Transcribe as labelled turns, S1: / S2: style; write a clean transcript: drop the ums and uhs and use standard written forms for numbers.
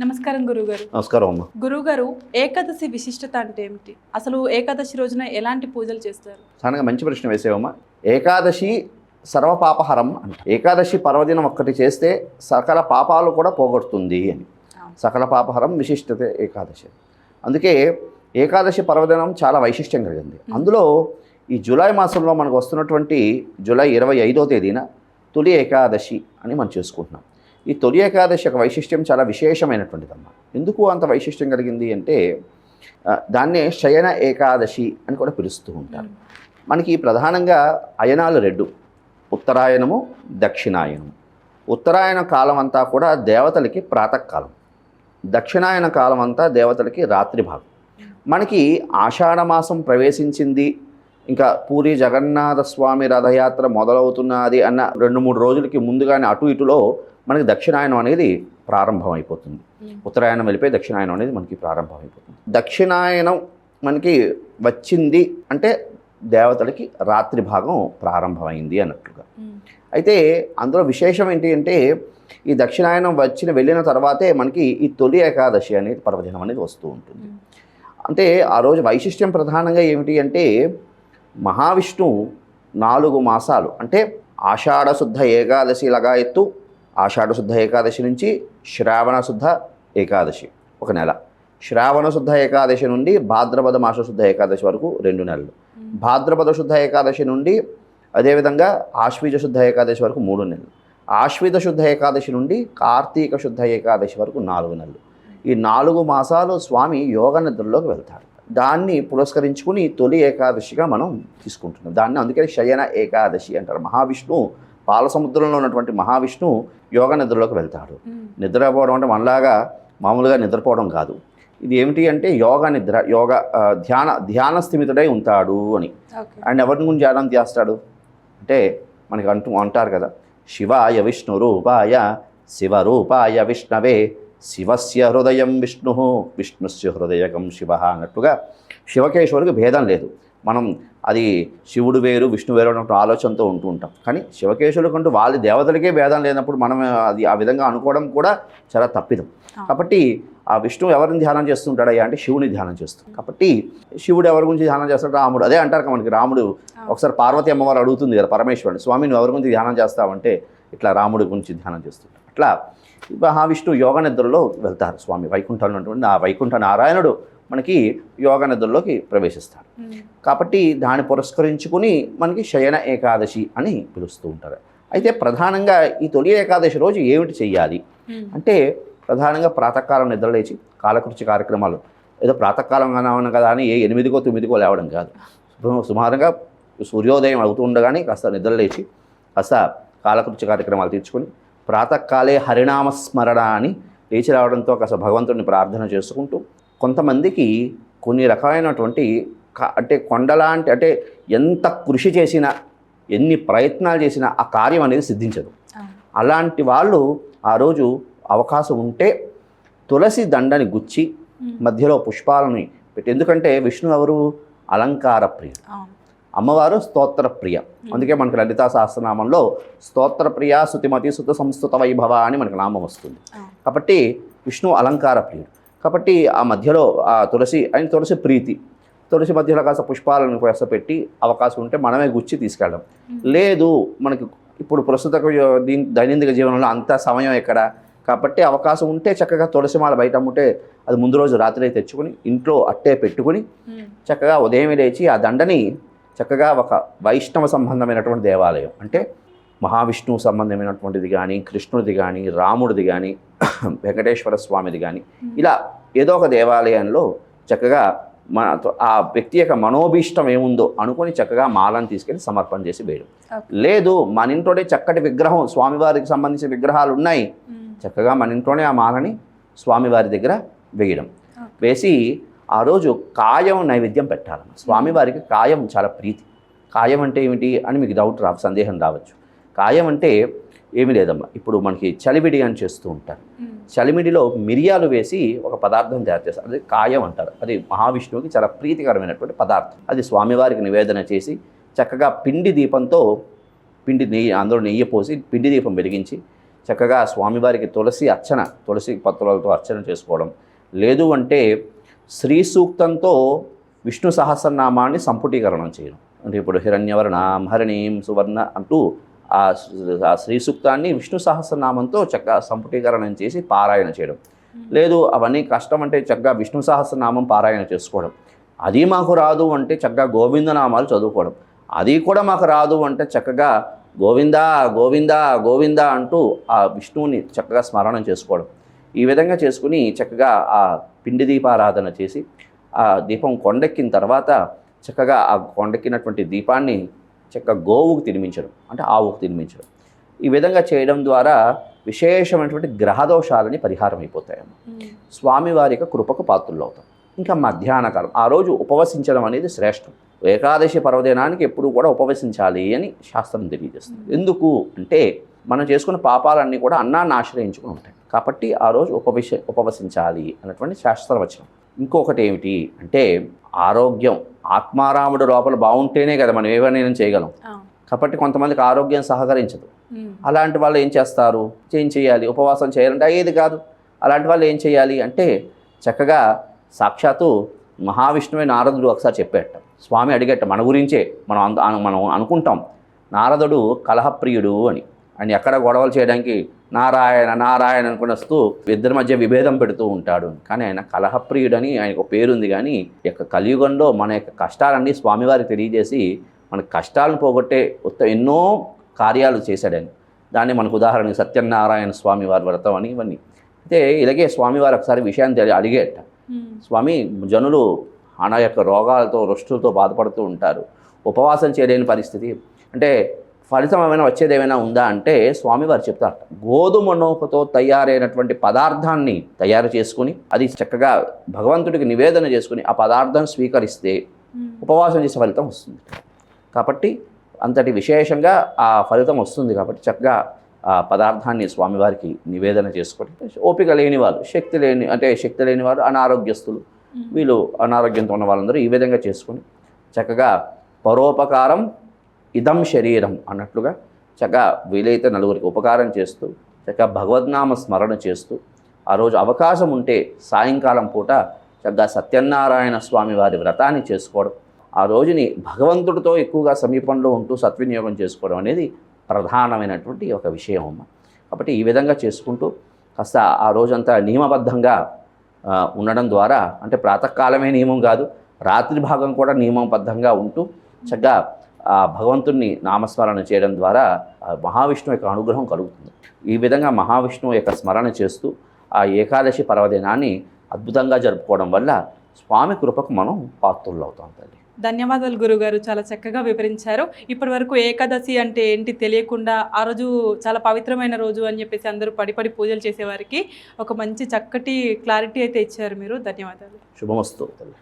S1: నమస్కారం గురుగారు.
S2: నమస్కారం అమ్మ.
S1: గురుగారు, ఏకాదశి విశిష్టత అంటే ఏమిటి? అసలు ఏకాదశి రోజున ఎలాంటి పూజలు చేస్తారు?
S2: చాలా మంచి ప్రశ్న వేసేవమ్మా. ఏకాదశి సర్వపాపహరం అంటే ఏకాదశి పర్వదినం ఒక్కటి చేస్తే సకల పాపాలు కూడా పోగొడుతుంది అని. సకల పాపహరం విశిష్టత ఏకాదశి. అందుకే ఏకాదశి పర్వదినం చాలా వైశిష్ట్యం కలిగింది. అందులో ఈ జూలై మాసంలో మనకు వస్తున్నటువంటి జూలై 25వ తేదీన తొలి ఏకాదశి అని మనం చేసుకుంటున్నాం. ఈ తొలి ఏకాదశి యొక్క వైశిష్ట్యం చాలా విశేషమైనటువంటిదమ్మా. ఎందుకు అంత వైశిష్ట్యం కలిగింది అంటే దాన్నే శయన ఏకాదశి అని కూడా పిలుస్తూ ఉంటారు. మనకి ప్రధానంగా అయనాలు రెండు, ఉత్తరాయణము, దక్షిణాయనము. ఉత్తరాయణ కాలం అంతా కూడా దేవతలకి ప్రాతకాలం, దక్షిణాయన కాలం అంతా దేవతలకి రాత్రి భాగం. మనకి ఆషాఢమాసం ప్రవేశించింది, ఇంకా పూరి జగన్నాథ స్వామి రథయాత్ర మొదలవుతున్నది అన్న 2-3 రోజులకి ముందుగానే అటు ఇటులో మనకి దక్షిణాయనం అనేది ప్రారంభం అయిపోతుంది. ఉత్తరాయణం వెళ్ళిపోయి దక్షిణాయనం అనేది మనకి ప్రారంభం అయిపోతుంది. దక్షిణాయనం మనకి వచ్చింది అంటే దేవతలకి రాత్రి భాగం ప్రారంభమైంది అన్నట్లుగా. అయితే అందులో విశేషం ఏంటి అంటే ఈ దక్షిణాయనం వెళ్ళిన తర్వాతే మనకి ఈ తొలి ఏకాదశి అనేది పర్వదినం అనేది వస్తూ ఉంటుంది. అంటే ఆ రోజు వైశిష్ట్యం ప్రధానంగా ఏమిటి అంటే మహావిష్ణువు 4 మాసాలు అంటే ఆషాఢశుద్ధ ఏకాదశి లగాయత్తు, ఆషాఢశుద్ధ ఏకాదశి నుంచి శ్రావణశుద్ధ ఏకాదశి 1 నెల, శ్రావణశుద్ధ ఏకాదశి నుండి భాద్రపద మాసశుద్ధ ఏకాదశి వరకు 2 నెలలు, భాద్రపద శుద్ధ ఏకాదశి నుండి అదేవిధంగా ఆశ్వీజ శుద్ధ ఏకాదశి వరకు 3 నెలలు, ఆశ్వీజ శుద్ధ ఏకాదశి నుండి కార్తీక శుద్ధ ఏకాదశి వరకు 4 నెలలు. ఈ 4 మాసాలు స్వామి యోగ నిద్రలోకి వెళ్తారు. దాన్ని పురస్కరించుకుని తొలి ఏకాదశిగా మనం తీసుకుంటున్నాం. దాన్ని అందుకని శయన ఏకాదశి అంటారు. మహావిష్ణువు పాల సముద్రంలో ఉన్నటువంటి మహావిష్ణువు యోగ నిద్రలోకి వెళ్తాడు. నిద్రపోవడం అంటే మనలాగా మామూలుగా నిద్రపోవడం కాదు. ఇది ఏమిటి అంటే యోగ నిద్ర, యోగ ధ్యాన స్థిమితుడై ఉంటాడు అని. అండ్ ఎవరి గురించి ధ్యానం చేస్తాడు అంటే మనకి అంటారు కదా, శివాయ విష్ణు రూపాయ శివరూపాయ విష్ణవే శివస్య హృదయం విష్ణు విష్ణుస్య హృదయకం శివ అన్నట్టుగా శివకేశ్వరుడికి భేదం లేదు. మనం అది శివుడు వేరు విష్ణు వేరు అన్నట్టు ఆలోచనతో ఉంటూ ఉంటాం. కానీ శివకేశ్వరుడు కంటూ వాళ్ళ దేవతలకే భేదం లేనప్పుడు మనం అది ఆ విధంగా అనుకోవడం కూడా చాలా తప్పిదం. కాబట్టి ఆ విష్ణువు ఎవరిని ధ్యానం చేస్తుంటాడయ్యా అంటే శివుని ధ్యానం చేస్తాడు. కాబట్టి శివుడు ఎవరి గురించి ధ్యానం చేస్తాడు? రాముడు. అదే అంటారు మనకి, రాముడు ఒకసారి పార్వతీ అమ్మవారు అడుగుతుంది కదా పరమేశ్వరుడు, స్వామి నువ్వు ఎవరి గురించి ధ్యానం చేస్తావంటే ఇట్లా రాముడి గురించి ధ్యానం చేస్తుంటాడు. అట్లా మహావిష్ణువు యోగ నిద్రలో వెళ్తారు. స్వామి వైకుంఠంలో ఉన్నటువంటి ఆ వైకుంఠ నారాయణుడు మనకి యోగ నిద్రలోకి ప్రవేశిస్తాడు. కాబట్టి దాన్ని పురస్కరించుకుని మనకి శయన ఏకాదశి అని పిలుస్తూ ఉంటారు. అయితే ప్రధానంగా ఈ తొలి ఏకాదశి రోజు ఏమిటి చెయ్యాలి అంటే ప్రధానంగా ప్రాతకాలం నిద్రలేచి కాలకృత్య కార్యక్రమాలు, ఏదో ప్రాతకాలం అన్న కదా అని 8కో 9కో లేవడం కాదు. సుమారుగా సూర్యోదయం అవుతూ ఉండగానే కాస్త నిద్రలేచి కాస్త కాలకృత్య కార్యక్రమాలు తీర్చుకొని ప్రాతకాలే హరినామస్మరణ అని లేచి రావడంతో కాస్త భగవంతుడిని ప్రార్థన చేసుకుంటూ, కొంతమందికి కొన్ని రకమైనటువంటి అంటే కొండలాంటి అంటే ఎంత కృషి చేసినా ఎన్ని ప్రయత్నాలు చేసినా ఆ కార్యం అనేది సిద్ధించదు. అలాంటి వాళ్ళు ఆ రోజు అవకాశం ఉంటే తులసి దండని గుచ్చి మధ్యలో పుష్పాలని పెట్టి, ఎందుకంటే విష్ణు ఎవరు? అలంకార ప్రియుడు, అమ్మవారు స్తోత్ర ప్రియ. అందుకే మనకి లలితా సహస్రనామంలో స్తోత్ర ప్రియ శృతిమతి సుత సంస్థుత వైభవ అని మనకి నామం వస్తుంది. కాబట్టి విష్ణు అలంకార ప్రియుడు. కాబట్టి ఆ మధ్యలో ఆ తులసి ప్రీతి, తులసి మధ్యలో కాస్త పుష్పాలను పెట్టి అవకాశం ఉంటే మనమే గుచ్చి తీసుకెళ్ళడం. లేదు మనకి ఇప్పుడు ప్రస్తుత దైనందిక జీవనంలో అంత సమయం ఎక్కడ, కాబట్టి అవకాశం ఉంటే చక్కగా తులసిమాల బయట అమ్ముంటే అది ముందు రోజు రాత్రి తెచ్చుకొని ఇంట్లో అట్టే పెట్టుకుని చక్కగా ఉదయం లేచి ఆ దండని చక్కగా ఒక వైష్ణవ సంబంధమైనటువంటి దేవాలయం అంటే మహావిష్ణువు సంబంధమైనటువంటిది కానీ, కృష్ణుడిది కానీ, రాముడిది కానీ, వెంకటేశ్వర స్వామిది కానీ, ఇలా ఏదో ఒక దేవాలయంలో చక్కగా ఆ వ్యక్తి యొక్క మనోభీష్టం ఏముందో అనుకొని చక్కగా మాలను తీసుకెళ్ళి సమర్పణ చేసి వేయడం. లేదు మన ఇంట్లోనే చక్కటి విగ్రహం స్వామివారికి సంబంధించిన విగ్రహాలు ఉన్నాయి, చక్కగా మన ఇంట్లోనే ఆ మాలని స్వామివారి దగ్గర వేయడం. వేసి ఆ రోజు కాయం నైవేద్యం పెట్టాలి. స్వామివారికి కాయం చాలా ప్రీతి. కాయం అంటే ఏమిటి అని మీకు సందేహం రావచ్చు. కాయం అంటే ఏమీ లేదమ్మా, ఇప్పుడు మనకి చలివిడి అని చేస్తూ ఉంటారు. చలిమిడిలో మిరియాలు వేసి ఒక పదార్థం తయారు చేస్తారు, అది కాయం అంటారు. అది మహావిష్ణువుకి చాలా ప్రీతికరమైనటువంటి పదార్థం. అది స్వామివారికి నివేదన చేసి చక్కగా పిండి దీపంతో నెయ్యి అందులో నెయ్యి పోసి పిండి దీపం వెలిగించి చక్కగా స్వామివారికి తులసి పత్రులతో అర్చన చేసుకోవడం, లేదు అంటే శ్రీ సూక్తంతో విష్ణు సహస్రనామాన్ని సంపుటీకరణం చేయడం. అంటే ఇప్పుడు హిరణ్యవర్ణాం హరిణీం సువర్ణ అంటూ ఆ శ్రీ సూక్తాన్ని విష్ణు సహస్రనామంతో చక్కగా సంపుటీకరణం చేసి పారాయణ చేయడం. లేదు అవన్నీ కష్టం అంటే చక్కగా విష్ణు సహస్రనామం పారాయణ చేసుకోవడం. అది మాకు రాదు అంటే చక్కగా గోవిందనామాలు చదువుకోవడం. అది కూడా మాకు రాదు అంటే చక్కగా గోవిందా గోవిందా గోవిందా అంటూ ఆ విష్ణువుని చక్కగా స్మరణం చేసుకోవడం. ఈ విధంగా చేసుకుని చక్కగా ఆ పిండి దీపారాధన చేసి ఆ దీపం కొండెక్కిన తర్వాత చక్కగా ఆ కొండెక్కినటువంటి దీపాన్ని చక్కగా గోవుకు తినిపించడం, అంటే ఆవుకు తినిపించడం. ఈ విధంగా చేయడం ద్వారా విశేషమైనటువంటి గ్రహదోషాలని పరిహారం అయిపోతాయమ్మ. స్వామివారి యొక్క కృపకు పాత్రులు అవుతాం. ఇంకా మధ్యాహ్నకాలం ఆ రోజు ఉపవసించడం అనేది శ్రేష్టం. ఏకాదశి పర్వదినానికి ఎప్పుడు కూడా ఉపవసించాలి అని శాస్త్రం తెలియజేస్తుంది. ఎందుకు అంటే మనం చేసుకున్న పాపాలన్నీ కూడా అన్నాన్ని ఆశ్రయించుకుని ఉంటాయి కాబట్టి ఆ రోజు ఉపవసించాలి అన్నటువంటి శాస్త్రవచనం. ఇంకొకటి ఏమిటి అంటే ఆరోగ్యం, ఆత్మారాముడు లోపల బాగుంటేనే కదా మనం ఏమైనా చేయగలం. కాబట్టి కొంతమందికి ఆరోగ్యం సహకరించదు. అలాంటి వాళ్ళు ఏం చేస్తారు, ఏం చేయాలి, ఉపవాసం చేయాలంటే అయ్యేది కాదు. అలాంటి వాళ్ళు ఏం చేయాలి అంటే చక్కగా సాక్షాత్తు మహావిష్ణువే నారదుడు ఒకసారి చెప్పేట. స్వామి అడిగేట మన గురించే మనం అనుకుంటాం నారదుడు కలహప్రియుడు అని. ఆయన ఎక్కడ గొడవలు చేయడానికి నారాయణ నారాయణ అనుకుని వస్తూ ఇద్దరి మధ్య విభేదం పెడుతూ ఉంటాడు. కానీ ఆయన కలహప్రియుడని ఆయనకు పేరుంది. కానీ యొక్క కలియుగంలో మన యొక్క కష్టాలన్నీ స్వామివారికి తెలియజేసి మన కష్టాలను పోగొట్టే ఎన్నో కార్యాలు చేశాడని. దాన్ని మనకు ఉదాహరణకి సత్యనారాయణ స్వామి వారి వ్రతం అని ఇవన్నీ. అయితే ఇలాగే స్వామివారు ఒకసారి విషయాన్ని అడిగేట. స్వామి, జనులు యొక్క రోగాలతో రుష్టులతో బాధపడుతూ ఉంటారు, ఉపవాసం చేయలేని పరిస్థితి, అంటే ఫలితం ఏమైనా వచ్చేది ఏమైనా ఉందా అంటే స్వామివారు చెప్తారు, గోధుమ నూకతో తయారైనటువంటి పదార్థాన్ని తయారు చేసుకుని అది చక్కగా భగవంతుడికి నివేదన చేసుకుని ఆ పదార్థాన్ని స్వీకరిస్తే ఉపవాసం చేసే ఫలితం వస్తుంది. కాబట్టి అంతటి విశేషంగా ఆ ఫలితం వస్తుంది. కాబట్టి చక్కగా ఆ పదార్థాన్ని స్వామివారికి నివేదన చేసుకొని ఓపిక లేని వాళ్ళు, శక్తి లేని వారు, అనారోగ్యస్తులు, వీళ్ళు అనారోగ్యంతో ఉన్న వాళ్ళందరూ ఈ విధంగా చేసుకొని చక్కగా పరోపకారం ఇదం శరీరం అన్నట్లుగా చక్కగా వీలైతే నలుగురికి ఉపకారం చేస్తూ చక్కగా భగవద్నామ స్మరణ చేస్తూ ఆ రోజు అవకాశం ఉంటే సాయంకాలం పూట చక్కగా సత్యనారాయణ స్వామి వారి వ్రతాన్ని చేసుకోవడం, ఆ రోజుని భగవంతుడితో ఎక్కువగా సమీపంలో ఉంటూ సద్వినియోగం చేసుకోవడం అనేది ప్రధానమైనటువంటి ఒక విషయం అమ్మ. కాబట్టి ఈ విధంగా చేసుకుంటూ కాస్త ఆ రోజంతా నియమబద్ధంగా ఉండడం ద్వారా, అంటే ప్రాతకాలమే నియమం కాదు, రాత్రి భాగం కూడా నియమబద్ధంగా ఉంటూ చక్కగా ఆ భగవంతుణ్ణి నామస్మరణ చేయడం ద్వారా మహావిష్ణువు యొక్క అనుగ్రహం కలుగుతుంది. ఈ విధంగా మహావిష్ణువు యొక్క స్మరణ చేస్తూ ఆ ఏకాదశి పర్వదినాన్ని అద్భుతంగా జరుపుకోవడం వల్ల స్వామి కృపకు మనం పాత్రులు అవుతాం తల్లి.
S1: ధన్యవాదాలు గురుగారు, చాలా చక్కగా వివరించారు. ఇప్పటి వరకు ఏకాదశి అంటే ఏంటి తెలియకుండా ఆ రోజు చాలా పవిత్రమైన రోజు అని చెప్పేసి అందరూ పడి పూజలు చేసేవారికి ఒక మంచి చక్కటి క్లారిటీ అయితే ఇచ్చారు మీరు. ధన్యవాదాలు.
S2: శుభమస్తు తల్లి.